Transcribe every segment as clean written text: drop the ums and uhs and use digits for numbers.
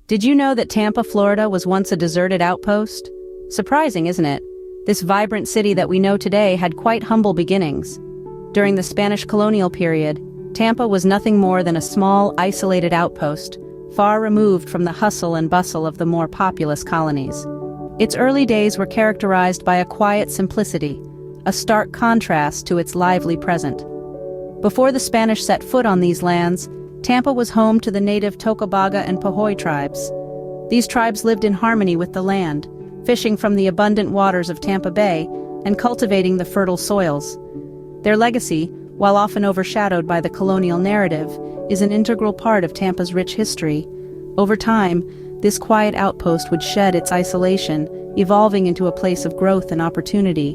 Did you know that Tampa, Florida was once a deserted outpost? Surprising, isn't it? This vibrant city that we know today had quite humble beginnings. During the Spanish colonial period, Tampa was nothing more than a small, isolated outpost, far removed from the hustle and bustle of the more populous colonies. Its early days were characterized by a quiet simplicity, a stark contrast to its lively present. Before the Spanish set foot on these lands, Tampa was home to the native Tocobaga and Pahoy tribes. These tribes lived in harmony with the land, fishing from the abundant waters of Tampa Bay and cultivating the fertile soils. Their legacy, while often overshadowed by the colonial narrative, is an integral part of Tampa's rich history. Over time, this quiet outpost would shed its isolation, evolving into a place of growth and opportunity.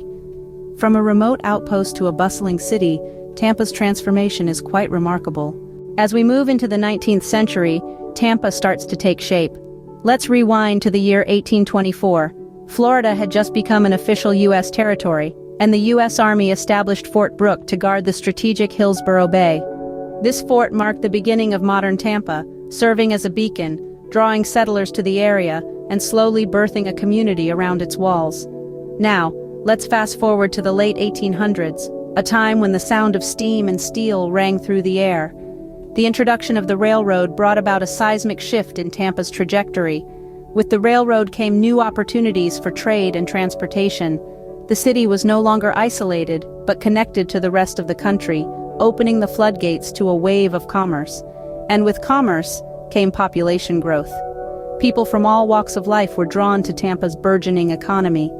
From a remote outpost to a bustling city, Tampa's transformation is quite remarkable. As we move into the 19th century, Tampa starts to take shape. Let's rewind to the year 1824. Florida had just become an official U.S. territory, and the U.S. Army established Fort Brooke to guard the strategic Hillsborough Bay. This fort marked the beginning of modern Tampa, serving as a beacon, drawing settlers to the area, and slowly birthing a community around its walls. Now, let's fast forward to the late 1800s, a time when the sound of steam and steel rang through the air. The introduction of the railroad brought about a seismic shift in Tampa's trajectory. With the railroad came new opportunities for trade and transportation. The city was no longer isolated, but connected to the rest of the country, opening the floodgates to a wave of commerce. And with commerce came population growth. People from all walks of life were drawn to Tampa's burgeoning economy.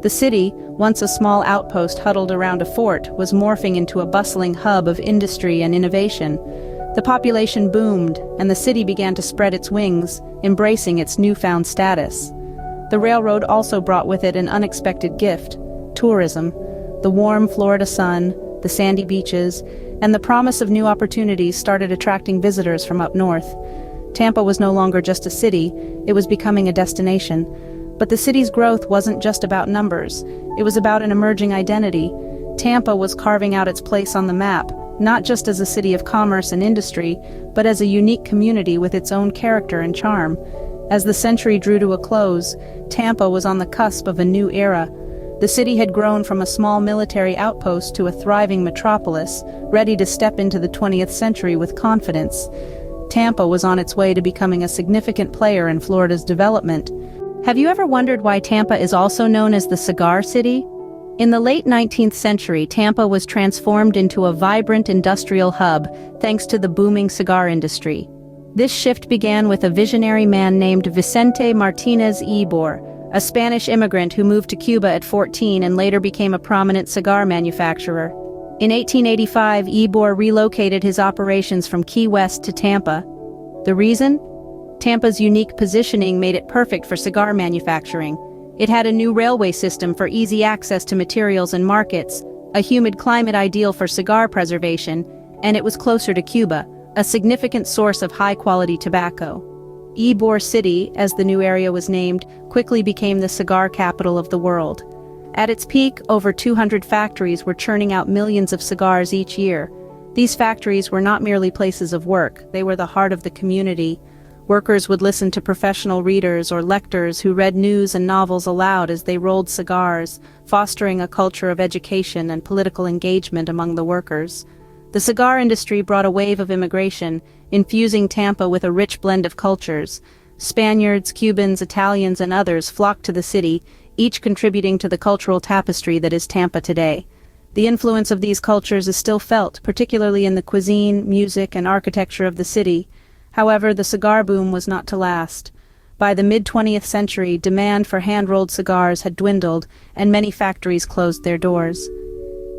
The city, once a small outpost huddled around a fort, was morphing into a bustling hub of industry and innovation. The population boomed, and the city began to spread its wings, embracing its newfound status. The railroad also brought with it an unexpected gift: tourism. The warm Florida sun, the sandy beaches, and the promise of new opportunities started attracting visitors from up north. Tampa was no longer just a city, it was becoming a destination. But the city's growth wasn't just about numbers, it was about an emerging identity. Tampa was carving out its place on the map, not just as a city of commerce and industry, but as a unique community with its own character and charm. As the century drew to a close, Tampa was on the cusp of a new era. The city had grown from a small military outpost to a thriving metropolis, ready to step into the 20th century with confidence. Tampa was on its way to becoming a significant player in Florida's development. Have you ever wondered why Tampa is also known as the Cigar City? In the late 19th century, Tampa was transformed into a vibrant industrial hub thanks to the booming cigar industry. This shift began with a visionary man named Vicente Martínez Ybor, a Spanish immigrant who moved to Cuba at 14 and later became a prominent cigar manufacturer. In 1885, Ybor relocated his operations from Key West to Tampa. The reason? Tampa's unique positioning made it perfect for cigar manufacturing. It had a new railway system for easy access to materials and markets, a humid climate ideal for cigar preservation, and it was closer to Cuba, a significant source of high-quality tobacco. Ybor City, as the new area was named, quickly became the cigar capital of the world. At its peak, over 200 factories were churning out millions of cigars each year. These factories were not merely places of work, they were the heart of the community. Workers would listen to professional readers or lectors who read news and novels aloud as they rolled cigars, fostering a culture of education and political engagement among the workers. The cigar industry brought a wave of immigration, infusing Tampa with a rich blend of cultures. Spaniards, Cubans, Italians, and others flocked to the city, each contributing to the cultural tapestry that is Tampa today. The influence of these cultures is still felt, particularly in the cuisine, music, and architecture of the city. However, the cigar boom was not to last. By the mid-20th century, demand for hand-rolled cigars had dwindled, and many factories closed their doors.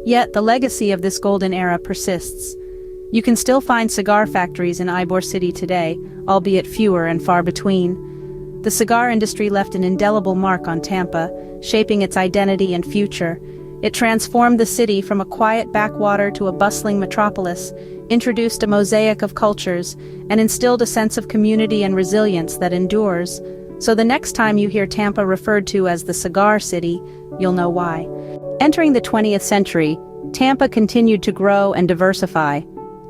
Yet, the legacy of this golden era persists. You can still find cigar factories in Ybor City today, albeit fewer and far between. The cigar industry left an indelible mark on Tampa, shaping its identity and future. It transformed the city from a quiet backwater to a bustling metropolis, introduced a mosaic of cultures, and instilled a sense of community and resilience that endures. So the next time you hear Tampa referred to as the Cigar City, you'll know why. Entering the 20th century, Tampa continued to grow and diversify.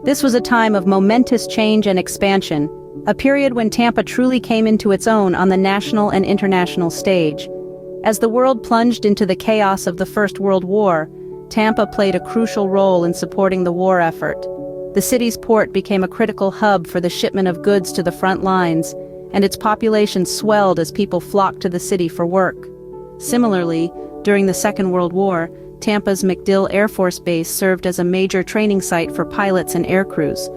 This was a time of momentous change and expansion, a period when Tampa truly came into its own on the national and international stage. As the world plunged into the chaos of the First World War, Tampa played a crucial role in supporting the war effort. The city's port became a critical hub for the shipment of goods to the front lines, and its population swelled as people flocked to the city for work. Similarly, during the Second World War, Tampa's MacDill Air Force Base served as a major training site for pilots and air crews.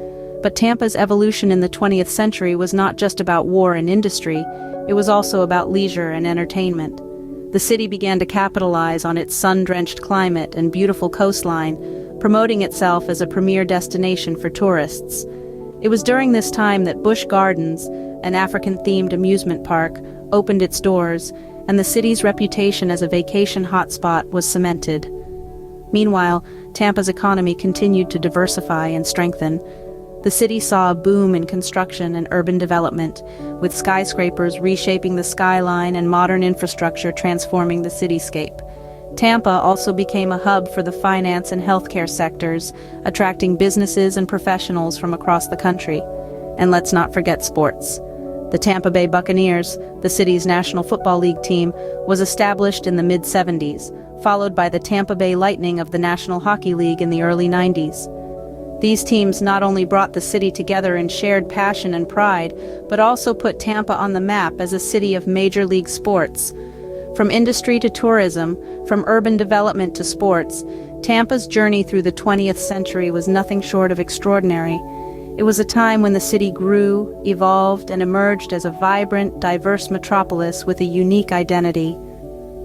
But Tampa's evolution in the 20th century was not just about war and industry, it was also about leisure and entertainment. The city began to capitalize on its sun-drenched climate and beautiful coastline, promoting itself as a premier destination for tourists. It was during this time that Busch Gardens, an African-themed amusement park, opened its doors, and the city's reputation as a vacation hotspot was cemented. Meanwhile, Tampa's economy continued to diversify and strengthen. The city saw a boom in construction and urban development, with skyscrapers reshaping the skyline and modern infrastructure transforming the cityscape. Tampa also became a hub for the finance and healthcare sectors, attracting businesses and professionals from across the country. And let's not forget sports. The Tampa Bay Buccaneers, the city's National Football League team, was established in the mid-70s, followed by the Tampa Bay Lightning of the National Hockey League in the early 90s. These teams not only brought the city together in shared passion and pride, but also put Tampa on the map as a city of major league sports. From industry to tourism, from urban development to sports, Tampa's journey through the 20th century was nothing short of extraordinary. It was a time when the city grew, evolved, and emerged as a vibrant, diverse metropolis with a unique identity.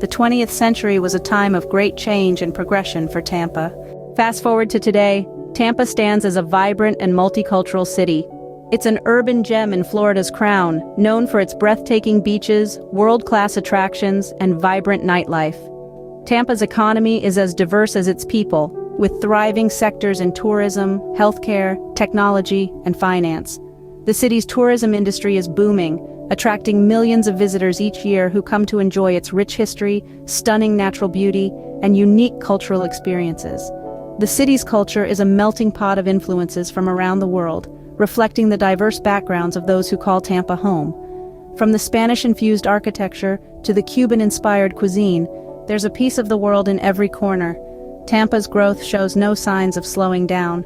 The 20th century was a time of great change and progression for Tampa. Fast forward to today, Tampa stands as a vibrant and multicultural city. It's an urban gem in Florida's crown, known for its breathtaking beaches, world-class attractions, and vibrant nightlife. Tampa's economy is as diverse as its people, with thriving sectors in tourism, healthcare, technology, and finance. The city's tourism industry is booming, attracting millions of visitors each year who come to enjoy its rich history, stunning natural beauty, and unique cultural experiences. The city's culture is a melting pot of influences from around the world, reflecting the diverse backgrounds of those who call Tampa home. From the Spanish-infused architecture to the Cuban-inspired cuisine, there's a piece of the world in every corner. Tampa's growth shows no signs of slowing down.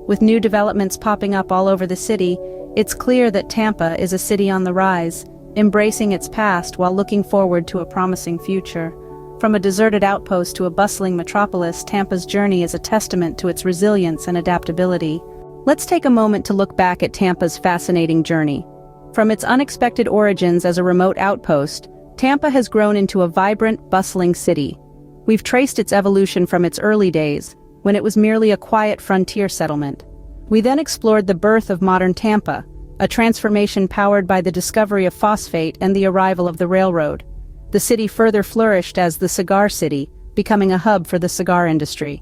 With new developments popping up all over the city, it's clear that Tampa is a city on the rise, embracing its past while looking forward to a promising future. From a deserted outpost to a bustling metropolis, Tampa's journey is a testament to its resilience and adaptability. Let's take a moment to look back at Tampa's fascinating journey. From its unexpected origins as a remote outpost, Tampa has grown into a vibrant, bustling city. We've traced its evolution from its early days, when it was merely a quiet frontier settlement. We then explored the birth of modern Tampa, a transformation powered by the discovery of phosphate and the arrival of the railroad. The city further flourished as the cigar city, becoming a hub for the cigar industry.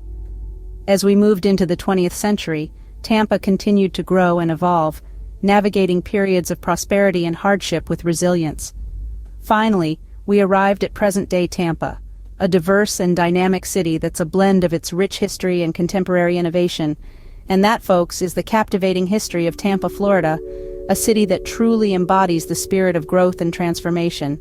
As we moved into the 20th century, Tampa continued to grow and evolve, navigating periods of prosperity and hardship with resilience. Finally, we arrived at present-day Tampa, a diverse and dynamic city that's a blend of its rich history and contemporary innovation. And that, folks, is the captivating history of Tampa, Florida, a city that truly embodies the spirit of growth and transformation.